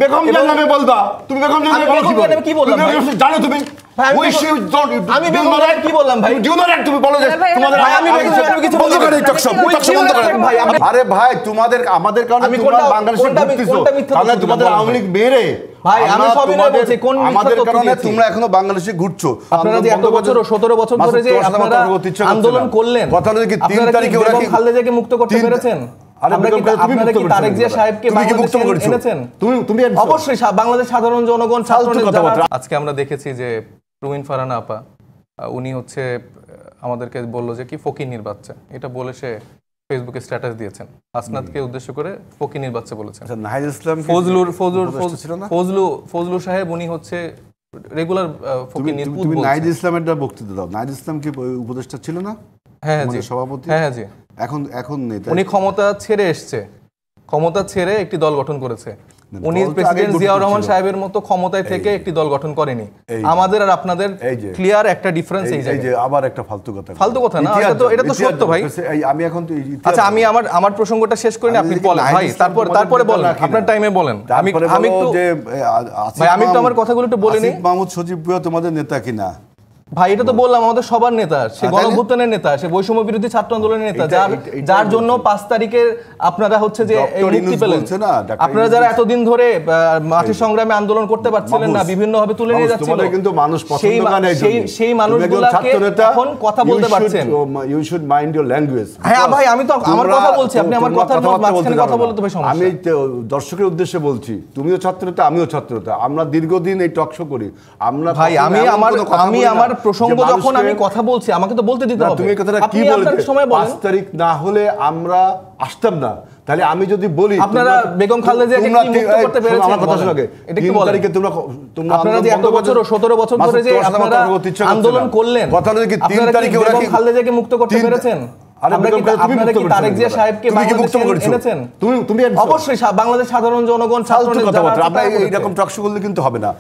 বেগম জান নামে বলবা, তুমি বেগম জান নামে কি বললাম জানো তুমি? আমি বেগম জান কি বললাম ভাই? তুমি বলো যে তোমাদের আমি বেগম জান কিছু বন্ধ করে টকশো বন্ধ করে ভাই। আরে ভাই তোমাদের আমাদের কারণে তোমরা বাংলাদেশে ঘুরতেছো, তাহলে তোমাদের আওয়ামী লীগ মেরে ভাই আমি সবই বলছি কোন আমাদের কারণে তোমরা এখনো বাংলাদেশে ঘুরছো। আপনারা যে এত বছর 17 বছর ধরে যে আপনারা আন্দোলন করলেন, কথা হলো কি 3 তারিখে ওরা কি খালেদাকে মুক্ত করতে পেরেছেন? আপনারা কি তারেক জিয়া সাহেবকে বাংলাদেশে এনেছেন? তুমি অবশ্যই বাংলাদেশ সাধারণ জনগণ ছাত্র নেতা। আজকে আমরা দেখেছি যে রুমিন ফারহানা আপা উনি হচ্ছে আমাদেরকে বলল যে কি ফকিন্নির বাচ্চা, এটা বলে সে ফেসবুকে স্ট্যাটাস দিয়েছেন। আসনাদকে উদ্দেশ্য করে ফকিন্নির বাচ্চা বলেছেন। নাহিদ ইসলাম ফজলু সাহেব উনি হচ্ছে রেগুলার ফকিন্নির পুত। তুমি নাহিদ ইসলামের বক্তৃতা দাও। নাহিদ ইসলাম কি উপদেষ্টা ছিল না? হ্যাঁ জি, সভাপতি। হ্যাঁ জি, এখন নেই। উনি ক্ষমতা ছেড়ে এসছে, ক্ষমতা ছেড়ে একটি দল গঠন করেছে। উনি প্রেসিডেন্ট জিয়াউর রহমান সাহেবের মতো ক্ষমতায় থেকে একটি দল গঠন করেনি। আমাদের আর আপনাদের ক্লিয়ার একটা ডিফারেন্স এই জায়গায়। আবার একটা ফালতু কথা না, এটা তো সত্য ভাই। আমি এখন আচ্ছা আমি আমার প্রসঙ্গটা শেষ করি না, আপনি বলেন ভাই, তারপরে বলেন, আপনার টাইমে বলেন। আমি একটু ভাই আমি একটু আমার কথাগুলো একটু বলে নিই। মাহমুদ সজীব ভুঁইয়া তোমাদের নেতা কিনা? ভাই এটা তো বললাম আমাদের সবার নেতা, সে গণঅভ্যুত্থানের নেতা, সে বৈষম্য বিরোধী ছাত্র আন্দোলনের নেতা, যার জন্য 5 তারিখে আপনারা হচ্ছে যে মুক্তি পেলেন। আপনারা যারা এতদিন ধরে মাঠের সংগ্রামে আন্দোলন করতে পারছিলেন না, বিভিন্ন ভাবে তুলে নিয়ে যাচ্ছিল, কিন্তু মানুষ পছন্দ করে সেই মানুষগুলোকে এখন কথা বলতে পারছেন। You should mind your language. হ্যাঁ ভাই আমি তো আমার কথা বলছি, আপনি আমার কথার মাঝখানে কথা বলতে তো ভাই সমস্যা। আমি দর্শকের উদ্দেশ্যে বলছি, তুমিও ছাত্রনেতা আমিও ছাত্রনেতা, আমরা দীর্ঘদিন এই টক শো করি। আমরা ভাই আমি আমার প্রসঙ্গ যখন আমি কথা বলছি আমাকে তো বলতে দিতে হবে। তুমি কথাটা কি বলতে? 5 তারিখ না হলে আমরা আসতাম না। তাহলে আমি যদি বলি আপনারা বেগম খালেদা জিয়াকে কি মুক্ত করতে পেরেছেন? আমার কথা শুনুন, এটা কি 3 তারিখে তোমরা আপনারা যে এত বছর 17 বছর ধরে যে আপনারা আন্দোলন করলেন, কথা হলো কি 3 তারিখে ওরা কি বেগম খালেদা জিয়াকে মুক্ত করতে পেরেছেন? আপনারা কি তারেক জিয়া সাহেবকে বাংলাদেশে এনেছেন? তুমি অবশ্যই বাংলাদেশ সাধারণ জনগণ ছাত্র নেতা। আপনি এইরকম টকশো করলে কিন্তু হবে না।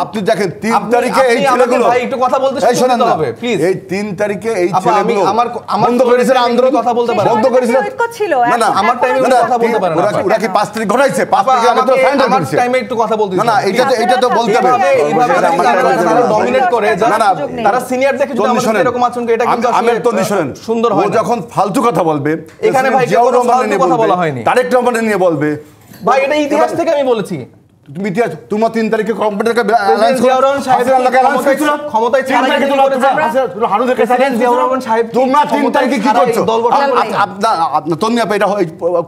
আপনি দেখেন 3 তারিখে এই ছেলেগুলো ভাই একটু কথা বলতে শুনতে হবে প্লিজ। এই 3 তারিখে এই ছেলেগুলো আমার বন্ধ করেছিল আন্দোলন, কথা বলতে পারে বন্ধ করেছিল না না আমার টাইমে কথা বলতে পারে না। ওরা কি 5 তারিখ ঘটাইছে? 5 তারিখে আমি তো ফাইন্যান্স আমার টাইমে একটু কথা বলতে না না এটা তো বলতে হবে। এইভাবে তারা ডমিনেট করে তারা সিনিয়র দেখে যদি আমাদের এরকম আচরণ করে, এটা কিন্তু আসলে সুন্দর হয় না। ও যখন ফালতু কথা বলবে এখানে ভাই জিয়াউর রহমানের নিয়ে কথা বলা হয়নি, তারেক রহমানের নিয়ে বলবে। ভাই এটা ইতিহাস থেকে আমি বলেছি। তুমি ইতিহাস তোমার 3 তারিখে কম্পিউটারকে জিয়াউর রহমান সাহেবের ক্ষমতায় ছাড়াই কি করেছে? প্রেসিডেন্ট জিয়াউর রহমান সাহেব তোমরা 3 তারিখে কি করছো? আপনার তন্নিয়া এটা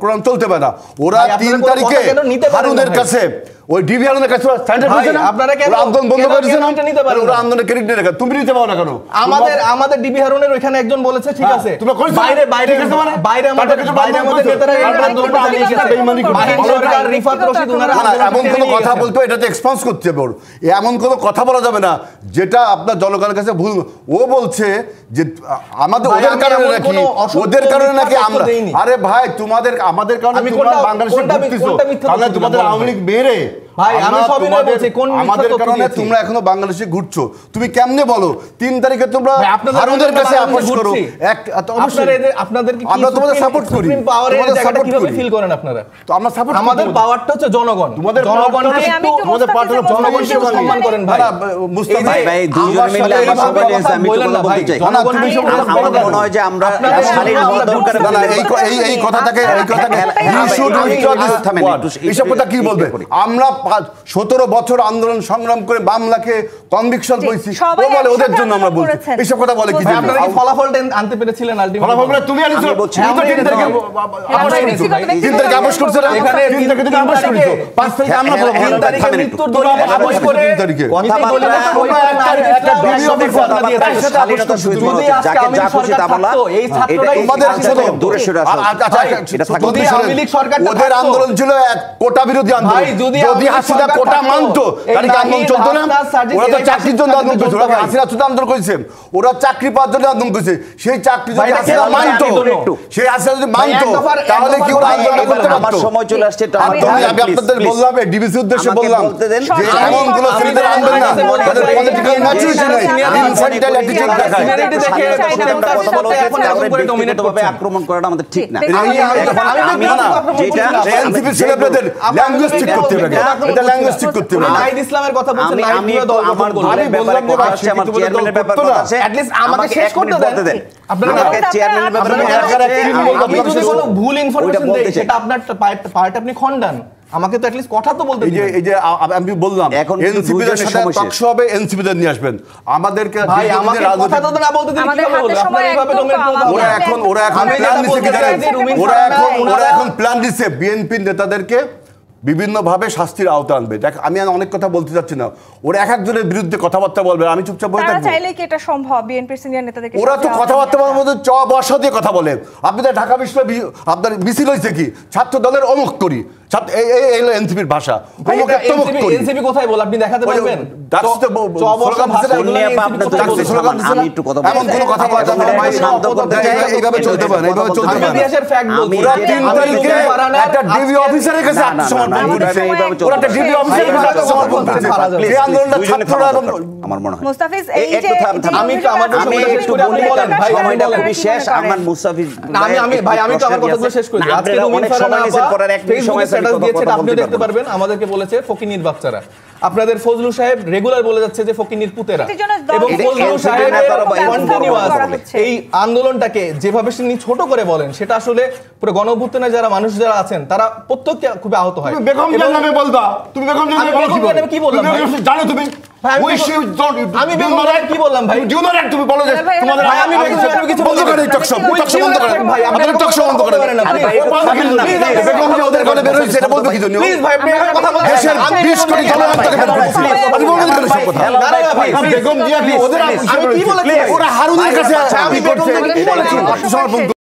কোরআন চলতে পারে না। ওরা 3 তারিখে হারুনের কাছে ওই ডিবি হারুনের কাছে স্ট্যান্ডার্ড হয়েছে না, আপনারা কেন আন্দোলন বন্ধ করেছেন? নিতে পারেন ওরা আন্দোলনের ক্রেডিট নিয়ে রাখা, তুমি নিতে পারো না কেন? আমাদের ডিবি হারুনের ওখানে একজন বলেছে ঠিক আছে, বাইরে আমাদের নেতারা রিফাত রশিদ ওনারা এমন কোন কথা বলতো এটাতে এক্সপন্স করতে হবে। এমন কোন কথা বলা যাবে না যেটা আপনার জনগণের কাছে ভুল। ও বলছে যে আমাদের ওদের কারণে নাকি আমরা, আরে ভাই তোমাদের আমাদের কারণে তোমরা বাংলাদেশে ঘুরতেছো, তাহলে তোমাদের আওয়ামী লীগ মেরে ভাই আমি সবই বলছি কোন আমাদের কারণে তোমরা এখনো বাংলাদেশে ঘুরছো। তুমি কেমনে বলো 3 তারিখে তোমরা হারুনের কাছে আপোষ করো? আপনাদের কি আমরা তোমাদের সাপোর্ট করি, পাওয়ারের জায়গাটা কিভাবে ফিল করেন আপনারা? তো আমরা সাপোর্ট, আমাদের পাওয়ারটা হচ্ছে জনগণ, জনগণকে একটু তোমাদের পার্টির জনগণকে সম্মান করেন ভাই। মুস্তাফা ভাই দুইজন মিলে আমার সবাই এসে আমি তো কথা বলতে চাই। আমার মনে হয় যে আমরা শালীন হওয়া দরকার। না এই কথাটাকে ইউ শুড উইথড্র দিস থামেন। এইসব কথা কি বলবে? আমরা 17 বছর আন্দোলন সংগ্রাম করে মামলাকে কনভিকশন করেছি, ও বলে ওদের জন্য আমরা বলছি। এইসব কথা বলে কি? আপনারা কি ফলাফলটা আনতে পেরেছিলেন? আলটিমেটলি ফলাফলটা তুমি আনিছো, তুমি তো 3 তারিখে আপোষ করছো না? এখানে 3 তারিখে তুমি আপোষ করেছো, 5 তারিখে আমরা 3 তারিখে মৃত্যুর দলিল আপোষ করে 3 তারিখে কথাবার্তা একটা বিশ্ববিক কথা দিয়ে শালীনতা সুযোগ যাকে যা খুশি তা বলা, এই ছাত্ররা আমাদের সাথে দূরে সরে আসা। আচ্ছা এটা থাকবে। ওদের আন্দোলন ছিল এক কোটা বিরোধী আন্দোলন। যদি হাসিনা কোটা মানতো তাহলে কি আন্দোলন চলতো না? ওরা তো ওরা চাকরির জন্য আন্দোলন করেছে, ওরা হাসিনা চুত আন্দোলন করেছে, ওরা চাকরি পাওয়ার জন্য আন্দোলন করেছে। সেই চাকরি যদি হাসিনা মানতো, সেই হাসিনা যদি মানতো, তাহলে কি ওরা আন্দোলন করতে পারতো? আমার সময় চলে আসছে, আমি আপনাদের বললাম, ডিবিসি উদ্দেশ্যে বললাম যে এমন কোন ছেলেদের আনবেন না যাদের পলিটিক্যাল ম্যাচুরিটি নাই, ইনফ্যান্টাইল অ্যাটিটিউড দেখায়। আক্রমণ করাটা আমাদের ঠিক না। এনসিপি ছেলেদের ল্যাঙ্গুয়েজ ঠিক করতে হবে, এটা ল্যাঙ্গুয়েজ ঠিক করতে হবে। নাহিদ ইসলামের কথা বলছেন, আমি আমার দলের ব্যাপারে কথা আছে, আমার চেয়ারম্যানের ব্যাপারে কথা আছে, at least আমাকে শেষ করতে দেন। আপনাকে চেয়ারম্যানের ব্যাপারে আপনি যদি কোনো ভুল ইনফরমেশন দেন সেটা আপনার পার্ট আপনি খণ্ডান, আমাকে তো অ্যাটলিস্ট কথা তো বলতে দিন। এই যে আমি বললাম এখন এনসিপিদের সাথে টকশো হবে, এনসিপিদের নিয়ে আসবেন আমাদেরকে। ভাই আমাকে কথা তো না বলতে দিন, কি বলবো আপনারা এইভাবে ডোমেন ওরা এখন প্ল্যান দিছে কি জানেন? ওরা এখন প্ল্যান দিছে বিএনপি নেতাদেরকে বিভিন্ন ভাবে শাস্তির আওতা আনবে। দেখ আমি অনেক কথা বলতে চাচ্ছি না, ওরা এক একজনের বিরুদ্ধে কথাবার্তা বলবে, আমি চুপচাপ বসে থাকবো। চাইলে কি এটা সম্ভব? বিএনপির সিনিয়র নেতাদেরকে ওরা তো কথাবার্তা বলার মধ্যে চ বর্ষা দিয়ে কথা বলে। আপনাদের ঢাকা বিশ্ববিদ্যালয় আপনার মিছিল হয়েছে কি ছাত্র দলের অমুক করি, এই হলো এনসিপির ভাষা। এনসিপি কোথায় বল আপনি দেখাতে পারবেন? আমি একটু কথা বলবো, এমন কোনো কথা বলা যাবে না, শান্ত করতে চাই, এইভাবে চলতে পারে, এইভাবে চলতে পারে। দেশের ফ্যাক্ট বলছি, ওরা 3 তারিখে একটা ডিবি অফিসারের কাছে আত্মসমর্পণ করেছে, ওরা একটা ডিবি অফিসারের কাছে আত্মসমর্পণ করেছে। এই আন্দোলনটা ছাত্ররা আমার মনে হয় মুস্তাফিজ এই যে আমি তো আমার শেষ করে আপনি বলেন ভাই, সময়টা খুবই শেষ। আমার মুস্তাফিজ আমি ভাই আমি তো আমার কথাগুলো শেষ করি। আজকে অনেক সময় নিয়েছেন করার এক সময় স্ট্যাটাস দিয়েছে, আপনিও দেখতে পারবেন। আমাদেরকে বলেছে ফকিনির বাচ্চারা। আপনাদের ফজলু সাহেব রেগুলার বলে যাচ্ছে যে ফকিনির পুতেরা, এবং ফজলু সাহেব কন্টিনিউয়াস এই আন্দোলনটাকে যেভাবে তিনি ছোট করে বলেন, সেটা আসলে পুরো গণঅভ্যুত্থানে যারা মানুষ যারা আছেন তারা প্রত্যেককে খুব আহত হয়। তুমি বেগম জিয়ার নামে বলবা, তুমি বেগম জিয়ার নামে কি বললাম? জানো তুমি আমি বেগম জিয়ার কি বললাম ভাই? ডিউ নট তুমি বলো যে তোমাদের ভাই আমি বেগম জিয়ার কিছু বন্ধ করে টকশো বন্ধ করে ভাই, আপনাদের টকশো বন্ধ করে না বেগম জিয়া ওদের গলে বের হইছে, এটা বলবে কি জন্য? প্লিজ ভাই আপনি এখন কথা বলছেন, দেশের 20 কোটি জনগণকে বের করেছে, আপনি বলবেন কেন সব কথা? না না ভাই বেগম জিয়া কি ওদের আমি কি বলেছি? ওরা হারুনের কাছে আমি করতে কি বলেছি? আত্মসমর্পণ